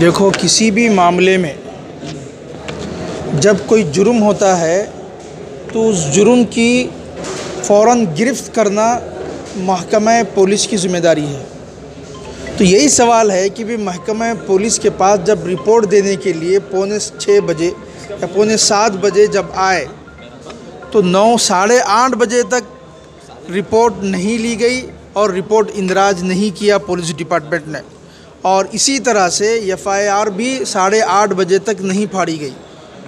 देखो, किसी भी मामले में जब कोई जुर्म होता है तो उस जुर्म की फ़ौरन गिरफ़्त करना महकमा पुलिस की ज़िम्मेदारी है। तो यही सवाल है कि भी महकमा पुलिस के पास जब रिपोर्ट देने के लिए 6:45 बजे या 7:45 बजे जब आए तो 9 साढ़े 8 बजे तक रिपोर्ट नहीं ली गई और रिपोर्ट इंदराज नहीं किया पुलिस डिपार्टमेंट ने, और इसी तरह से FIR भी 8:30 बजे तक नहीं फाड़ी गई,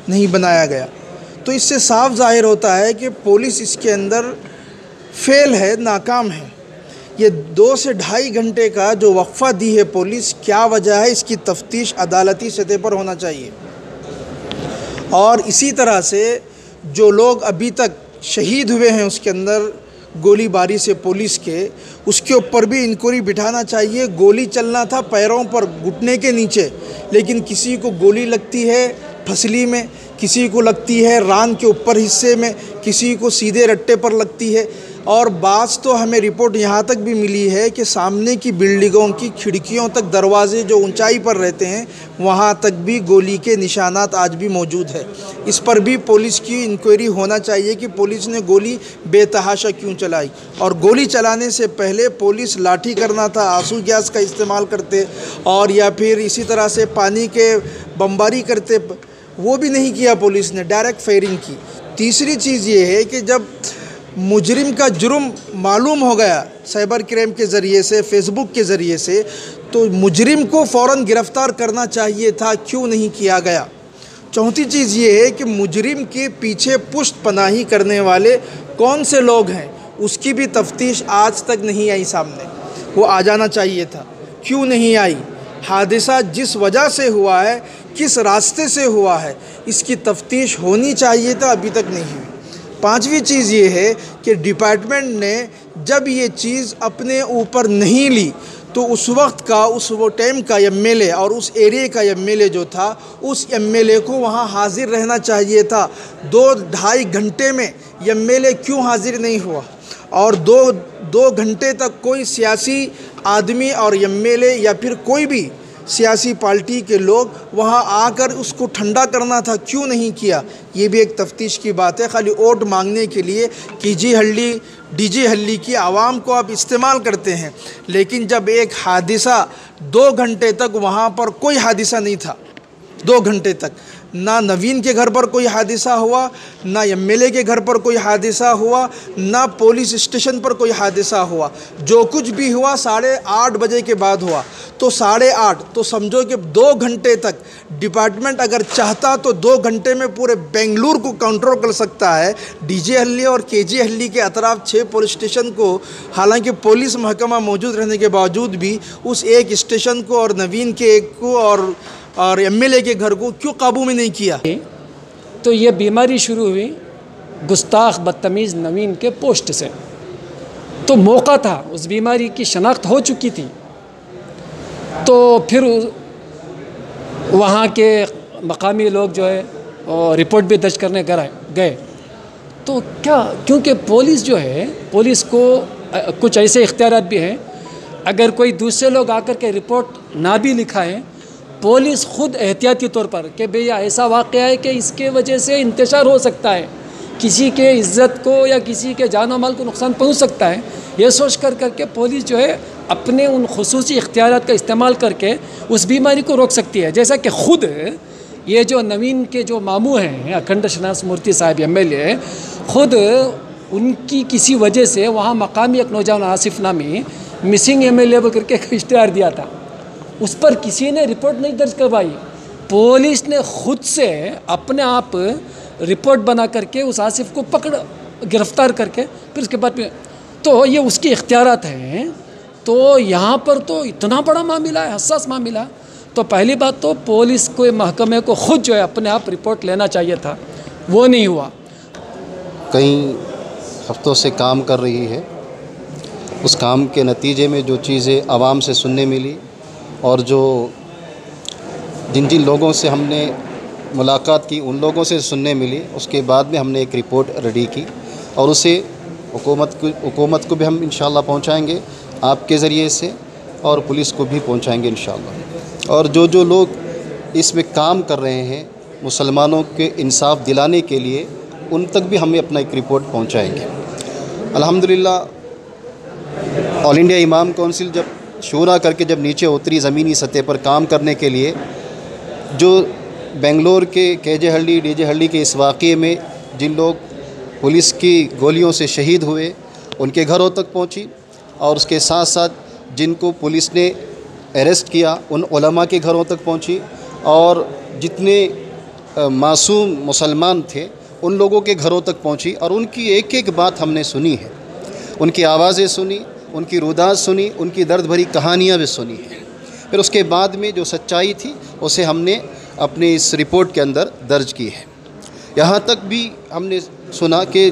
नहीं बनाया गया। तो इससे साफ ज़ाहिर होता है कि पुलिस इसके अंदर फेल है, नाकाम है। ये 2 से ढाई घंटे का जो वक्फ़ा दी है पुलिस, क्या वजह है, इसकी तफ्तीश अदालती सतह पर होना चाहिए। और इसी तरह से जो लोग अभी तक शहीद हुए हैं उसके अंदर गोलीबारी से पुलिस के, उसके ऊपर भी इंक्वायरी बिठाना चाहिए। गोली चलना था पैरों पर, घुटने के नीचे, लेकिन किसी को गोली लगती है फसली में, किसी को लगती है रान के ऊपर हिस्से में, किसी को सीधे रट्टे पर लगती है। और बाज़ तो हमें रिपोर्ट यहाँ तक भी मिली है कि सामने की बिल्डिंगों की खिड़कियों तक, दरवाजे जो ऊंचाई पर रहते हैं, वहाँ तक भी गोली के निशानात आज भी मौजूद है। इस पर भी पुलिस की इंक्वायरी होना चाहिए कि पुलिस ने गोली बेतहाशा क्यों चलाई, और गोली चलाने से पहले पुलिस लाठी करना था, आंसू गैस का इस्तेमाल करते, और या फिर इसी तरह से पानी के बमबारी करते, वो भी नहीं किया पुलिस ने, डायरेक्ट फायरिंग की। तीसरी चीज़ ये है कि जब मुजरिम का जुर्म मालूम हो गया साइबर क्राइम के ज़रिए से, फेसबुक के ज़रिए से, तो मुजरिम को फ़ौरन गिरफ़्तार करना चाहिए था, क्यों नहीं किया गया। चौथी चीज़ ये है कि मुजरिम के पीछे पुष्ट पनाही करने वाले कौन से लोग हैं, उसकी भी तफ्तीश आज तक नहीं आई सामने। वो आ जाना चाहिए था, क्यों नहीं आई। हादसा जिस वजह से हुआ है, किस रास्ते से हुआ है, इसकी तफ्तीश होनी चाहिए था, अभी तक नहीं हुई। पांचवी चीज़ ये है कि डिपार्टमेंट ने जब ये चीज़ अपने ऊपर नहीं ली तो उस वक्त का, उस वो टाइम का MLA और उस एरिया का MLA जो था, उस MLA को वहाँ हाजिर रहना चाहिए था। 2-2.5 घंटे में MLA क्यों हाजिर नहीं हुआ, और दो घंटे तक कोई सियासी आदमी और MLA या फिर कोई भी सियासी पार्टी के लोग वहाँ आकर उसको ठंडा करना था, क्यों नहीं किया। ये भी एक तफ्तीश की बात है। खाली वोट मांगने के लिए KG हल्ली, DG हल्ली की आवाम को आप इस्तेमाल करते हैं, लेकिन जब एक हादिसा 2 घंटे तक वहाँ पर कोई हादिसा नहीं था, 2 घंटे तक ना नवीन के घर पर कोई हादिसा हुआ, ना MLA के घर पर कोई हादिसा हुआ, ना पुलिस स्टेशन पर कोई हादिसा हुआ। जो कुछ भी हुआ 8:30 बजे के बाद हुआ। तो 8:30, तो समझो कि 2 घंटे तक डिपार्टमेंट अगर चाहता तो 2 घंटे में पूरे बेंगलुरु को कंट्रोल कर सकता है। DG हल्ली और KG हल्ली के अतराफ 6 पुलिस स्टेशन को, हालांकि पुलिस महकमा मौजूद रहने के बावजूद भी, उस एक स्टेशन को और नवीन के एक को और MLA के घर को क्यों काबू में नहीं किया। तो ये बीमारी शुरू हुई गुस्ताख बदतमीज़ नवीन के पोस्ट से। तो मौका था, उस बीमारी की शनाख्त हो चुकी थी, तो फिर वहाँ के मकामी लोग जो है रिपोर्ट भी दर्ज करने गए। तो क्या, क्योंकि पुलिस जो है, पुलिस को कुछ ऐसे इख्तियारात भी हैं, अगर कोई दूसरे लोग आकर के रिपोर्ट ना भी लिखा है, पुलिस ख़ुद एहतियाती तौर पर कि भैया ऐसा वाक़या है कि इसके वजह से इंतशार हो सकता है, किसी के इज़्ज़त को या किसी के जान और माल को नुकसान पहुंच सकता है, ये सोच करके पुलिस जो है अपने उन खुसूसी इख्तियारात का इस्तेमाल करके उस बीमारी को रोक सकती है। जैसा कि ख़ुद ये जो नवीन के जो मामू हैं अखंड शनास मूर्ति साहब MLA, ख़ुद उनकी किसी वजह से वहाँ मकामी एक नौजवान आसिफ नामी मिसिंग MLA बोल करके एक इश्तिहार दिया था, उस पर किसी ने रिपोर्ट नहीं दर्ज करवाई। पुलिस ने खुद से अपने आप रिपोर्ट बना करके उस आसिफ को गिरफ़्तार करके फिर उसके बाद में, तो ये उसकी इख्तियारात हैं। तो यहाँ पर तो इतना बड़ा मामला है, हसास मामला। तो पहली बात तो पुलिस को, महकमे को खुद जो है अपने आप रिपोर्ट लेना चाहिए था, वो नहीं हुआ। कई हफ्तों से काम कर रही है, उस काम के नतीजे में जो चीज़ें आवाम से सुनने मिली और जो जिन लोगों से हमने मुलाकात की, उन लोगों से सुनने मिली, उसके बाद में हमने एक रिपोर्ट रेडी की और उसे हुकूमत को भी हम इंशाअल्लाह पहुंचाएंगे आपके ज़रिए से, और पुलिस को भी पहुंचाएंगे इंशाअल्लाह। और जो लोग इसमें काम कर रहे हैं मुसलमानों के इंसाफ दिलाने के लिए, उन तक भी हमें अपना एक रिपोर्ट पहुंचाएंगे। अल्हम्दुलिल्लाह ऑल इंडिया इमाम काउंसिल जब शूरा करके जब नीचे उतरी ज़मीनी सतह पर काम करने के लिए, जो बेंगलोर के केजे हल्ली डीजे हल्ली के इस वाक़े में जिन लोग पुलिस की गोलियों से शहीद हुए उनके घरों तक पहुंची, और उसके साथ साथ जिनको पुलिस ने अरेस्ट किया उन उलमा के घरों तक पहुंची, और जितने मासूम मुसलमान थे उन लोगों के घरों तक पहुंची, और उनकी एक एक बात हमने सुनी है, उनकी आवाज़ें सुनी, उनकी रुदात सुनी, उनकी दर्द भरी कहानियाँ भी सुनी हैं। फिर उसके बाद में जो सच्चाई थी उसे हमने अपने इस रिपोर्ट के अंदर दर्ज की है। यहाँ तक भी हमने सुना कि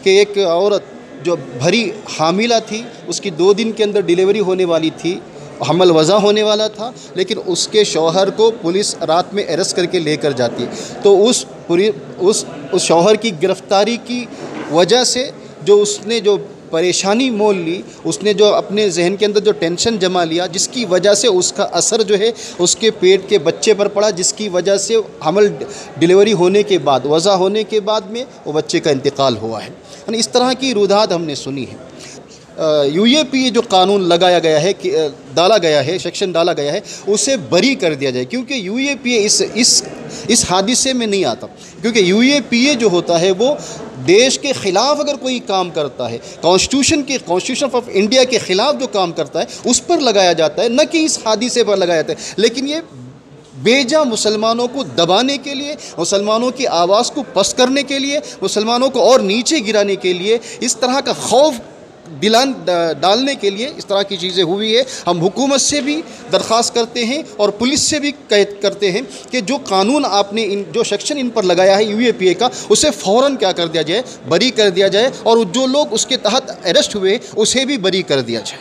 एक औरत जो भरी हामिला थी, उसकी 2 दिन के अंदर डिलीवरी होने वाली थी, हमल वज़ा होने वाला था, लेकिन उसके शौहर को पुलिस रात में अरेस्ट करके लेकर जाती है। तो उस शौहर की गिरफ़्तारी की वजह से जो उसने जो परेशानी मोल ली, उसने जो अपने जहन के अंदर जो टेंशन जमा लिया, जिसकी वजह से उसका असर जो है उसके पेट के बच्चे पर पड़ा, जिसकी वजह से हमल डिलीवरी होने के बाद, वज़ा होने के बाद में वो बच्चे का इंतकाल हुआ है। यानी इस तरह की रुदात हमने सुनी है। UAPA जो कानून लगाया गया है कि डाला गया है, सेक्शन डाला गया है, उसे बरी कर दिया जाए, क्योंकि UAPA इस हादिसे में नहीं आता। क्योंकि UAPA जो होता है वो देश के ख़िलाफ़ अगर कोई काम करता है, कॉन्स्टिट्यूशन ऑफ इंडिया के ख़िलाफ़ जो काम करता है उस पर लगाया जाता है, न कि इस हादिसे पर लगाया जाता है। लेकिन ये बेजा मुसलमानों को दबाने के लिए, मुसलमानों की आवाज़ को पस्त करने के लिए, मुसलमानों को और नीचे गिराने के लिए, इस तरह का खौफ डालने के लिए इस तरह की चीज़ें हुई है। हम हुकूमत से भी दरख्वास्त करते हैं और पुलिस से भी करते हैं कि जो कानून आपने जो सेक्शन इन पर लगाया है UAPA का, उसे फ़ौरन क्या कर दिया जाए, बरी कर दिया जाए, और जो लोग उसके तहत अरेस्ट हुए उसे भी बरी कर दिया जाए।